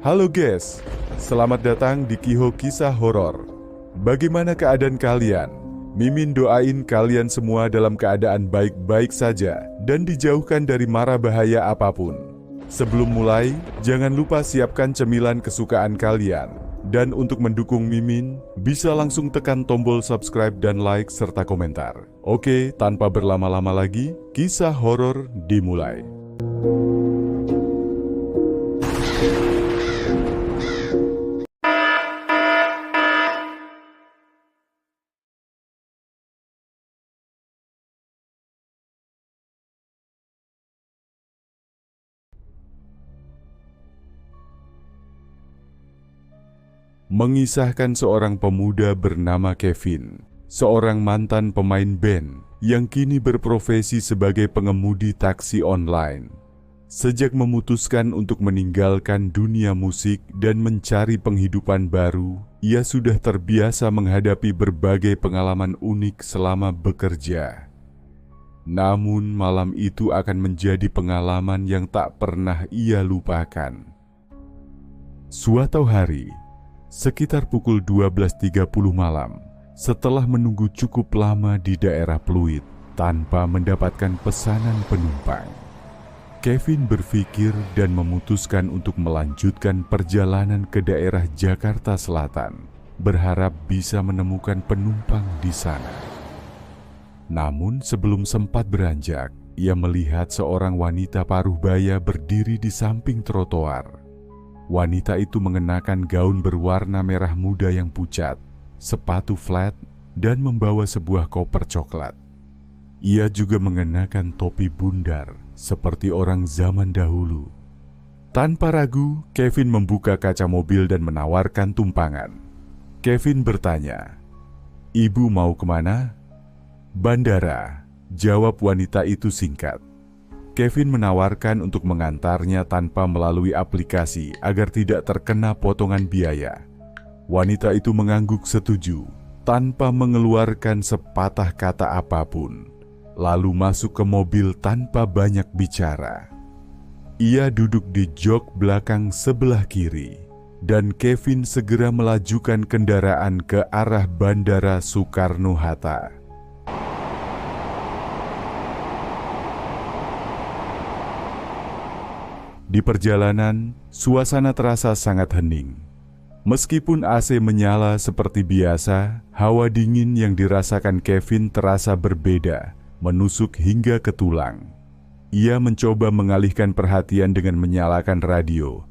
Halo guys, selamat datang di Kiho Kisah Horor. Bagaimana keadaan kalian? Mimin doain kalian semua dalam keadaan baik-baik saja dan dijauhkan dari mara bahaya apapun. Sebelum mulai, jangan lupa siapkan cemilan kesukaan kalian. Dan untuk mendukung Mimin, bisa langsung tekan tombol subscribe dan like serta komentar. Oke, tanpa berlama-lama lagi, kisah horor dimulai. Mengisahkan seorang pemuda bernama Kevin, seorang mantan pemain band yang kini berprofesi sebagai pengemudi taksi online. Sejak memutuskan untuk meninggalkan dunia musik dan mencari penghidupan baru, ia sudah terbiasa menghadapi berbagai pengalaman unik selama bekerja. Namun malam itu akan menjadi pengalaman yang tak pernah ia lupakan. Suatu hari, sekitar pukul 12.30 malam, setelah menunggu cukup lama di daerah Pluit tanpa mendapatkan pesanan penumpang, Kevin berpikir dan memutuskan untuk melanjutkan perjalanan ke daerah Jakarta Selatan, berharap bisa menemukan penumpang di sana. Namun sebelum sempat beranjak, ia melihat seorang wanita paruh baya berdiri di samping trotoar. Wanita itu mengenakan gaun berwarna merah muda yang pucat, sepatu flat, dan membawa sebuah koper coklat. Ia juga mengenakan topi bundar, seperti orang zaman dahulu. Tanpa ragu, Kevin membuka kaca mobil dan menawarkan tumpangan. Kevin bertanya, "Ibu mau kemana?" "Bandara," jawab wanita itu singkat. Kevin menawarkan untuk mengantarnya tanpa melalui aplikasi agar tidak terkena potongan biaya. Wanita itu mengangguk setuju tanpa mengeluarkan sepatah kata apapun, lalu masuk ke mobil tanpa banyak bicara. Ia duduk di jok belakang sebelah kiri, dan Kevin segera melajukan kendaraan ke arah Bandara Soekarno-Hatta. Di perjalanan, suasana terasa sangat hening. Meskipun AC menyala seperti biasa, hawa dingin yang dirasakan Kevin terasa berbeda, menusuk hingga ke tulang. Ia mencoba mengalihkan perhatian dengan menyalakan radio.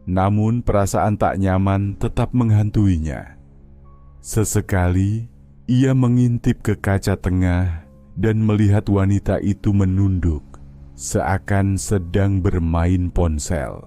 Namun perasaan tak nyaman tetap menghantuinya. Sesekali, ia mengintip ke kaca tengah dan melihat wanita itu menunduk, seakan sedang bermain ponsel.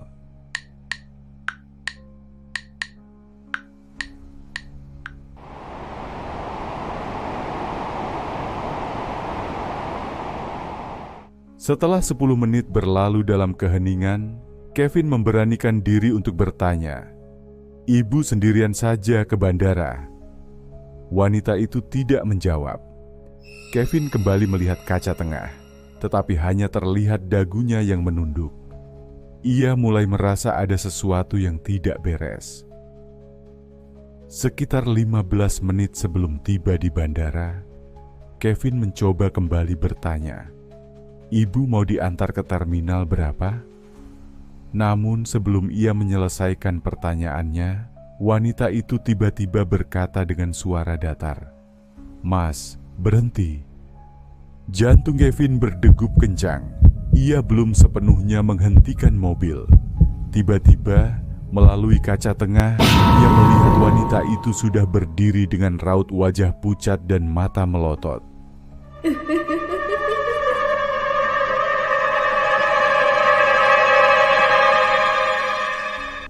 Setelah 10 menit berlalu dalam keheningan, Kevin memberanikan diri untuk bertanya, "Ibu sendirian saja ke bandara?" Wanita itu tidak menjawab. Kevin kembali melihat kaca tengah, tetapi hanya terlihat dagunya yang menunduk. Ia mulai merasa ada sesuatu yang tidak beres. Sekitar 15 menit sebelum tiba di bandara, Kevin mencoba kembali bertanya, "Ibu mau diantar ke terminal berapa?" Namun sebelum ia menyelesaikan pertanyaannya, wanita itu tiba-tiba berkata dengan suara datar, "Mas, berhenti." Jantung Kevin berdegup kencang. Ia belum sepenuhnya menghentikan mobil. Tiba-tiba, melalui kaca tengah, ia melihat wanita itu sudah berdiri dengan raut wajah pucat dan mata melotot.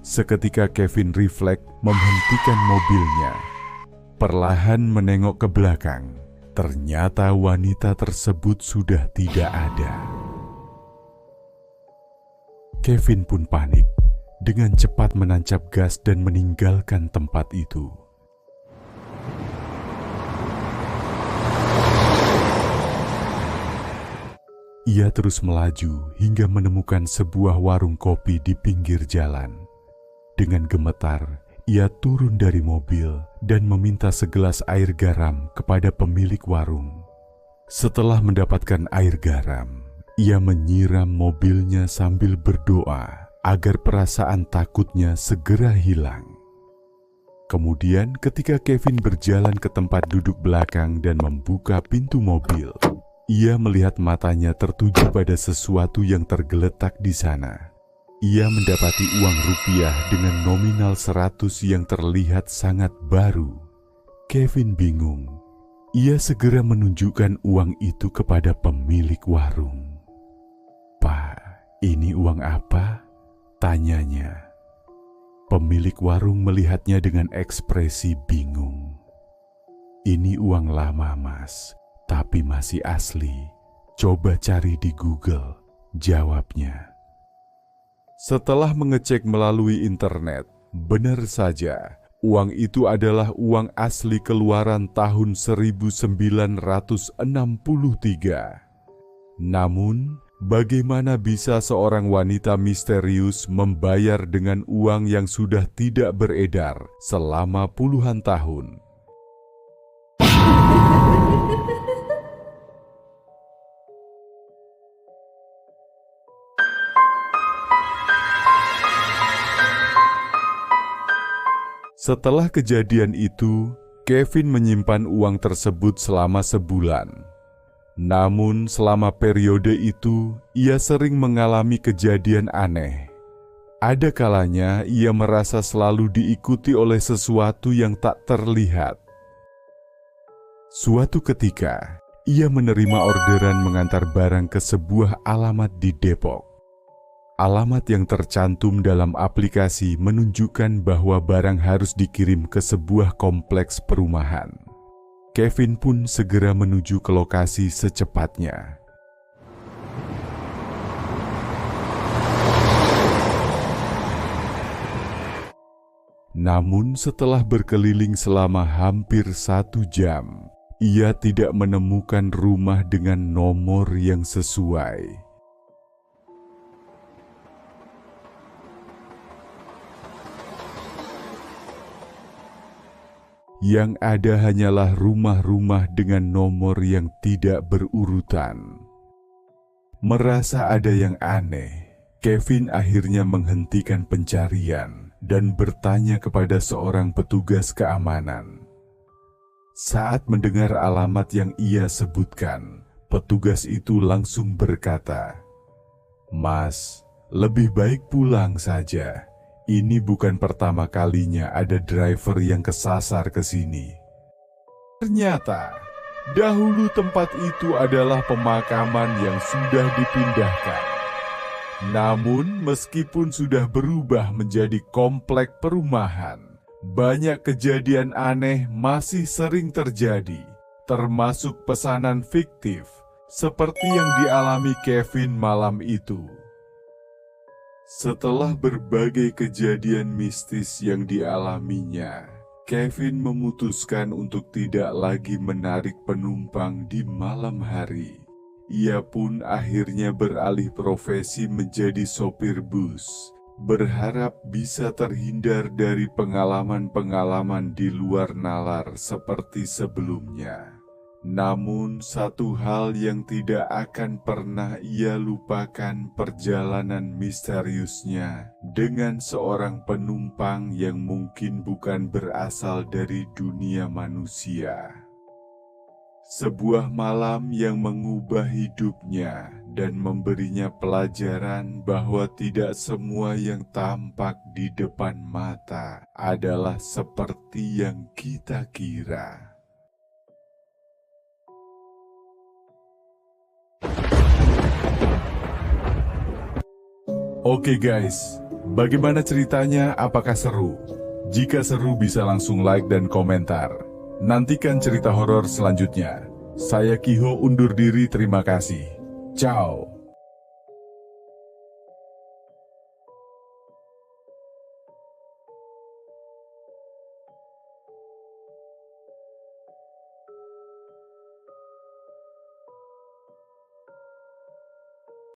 Seketika Kevin refleks menghentikan mobilnya. Perlahan menengok ke belakang. Ternyata wanita tersebut sudah tidak ada. Kevin pun panik, dengan cepat menancap gas dan meninggalkan tempat itu. Ia terus melaju hingga menemukan sebuah warung kopi di pinggir jalan. Dengan gemetar, ia turun dari mobil dan meminta segelas air garam kepada pemilik warung. Setelah mendapatkan air garam, ia menyiram mobilnya sambil berdoa agar perasaan takutnya segera hilang. Kemudian ketika Kevin berjalan ke tempat duduk belakang dan membuka pintu mobil, ia melihat matanya tertuju pada sesuatu yang tergeletak di sana. Ia mendapati uang rupiah dengan nominal 100 yang terlihat sangat baru. Kevin bingung. Ia segera menunjukkan uang itu kepada pemilik warung. "Pak, ini uang apa?" tanyanya. Pemilik warung melihatnya dengan ekspresi bingung. "Ini uang lama, Mas, tapi masih asli. Coba cari di Google," jawabnya. Setelah mengecek melalui internet, benar saja, uang itu adalah uang asli keluaran tahun 1963. Namun, bagaimana bisa seorang wanita misterius membayar dengan uang yang sudah tidak beredar selama puluhan tahun? Setelah kejadian itu, Kevin menyimpan uang tersebut selama sebulan. Namun selama periode itu, ia sering mengalami kejadian aneh. Ada kalanya ia merasa selalu diikuti oleh sesuatu yang tak terlihat. Suatu ketika, ia menerima orderan mengantar barang ke sebuah alamat di Depok. Alamat yang tercantum dalam aplikasi menunjukkan bahwa barang harus dikirim ke sebuah kompleks perumahan. Kevin pun segera menuju ke lokasi secepatnya. Namun setelah berkeliling selama hampir 1 jam, ia tidak menemukan rumah dengan nomor yang sesuai. Yang ada hanyalah rumah-rumah dengan nomor yang tidak berurutan. Merasa ada yang aneh, Kevin akhirnya menghentikan pencarian dan bertanya kepada seorang petugas keamanan. Saat mendengar alamat yang ia sebutkan, petugas itu langsung berkata, "Mas, lebih baik pulang saja. Ini bukan pertama kalinya ada driver yang kesasar ke sini." Ternyata, dahulu tempat itu adalah pemakaman yang sudah dipindahkan. Namun, meskipun sudah berubah menjadi komplek perumahan, banyak kejadian aneh masih sering terjadi, termasuk pesanan fiktif, seperti yang dialami Kevin malam itu. Setelah berbagai kejadian mistis yang dialaminya, Kevin memutuskan untuk tidak lagi menarik penumpang di malam hari. Ia pun akhirnya beralih profesi menjadi sopir bus, berharap bisa terhindar dari pengalaman-pengalaman di luar nalar seperti sebelumnya. Namun satu hal yang tidak akan pernah ia lupakan, perjalanan misteriusnya dengan seorang penumpang yang mungkin bukan berasal dari dunia manusia. Sebuah malam yang mengubah hidupnya dan memberinya pelajaran bahwa tidak semua yang tampak di depan mata adalah seperti yang kita kira. Oke guys, bagaimana ceritanya? Apakah seru? Jika seru bisa langsung like dan komentar. Nantikan cerita horor selanjutnya. Saya Kiho undur diri, terima kasih. Ciao.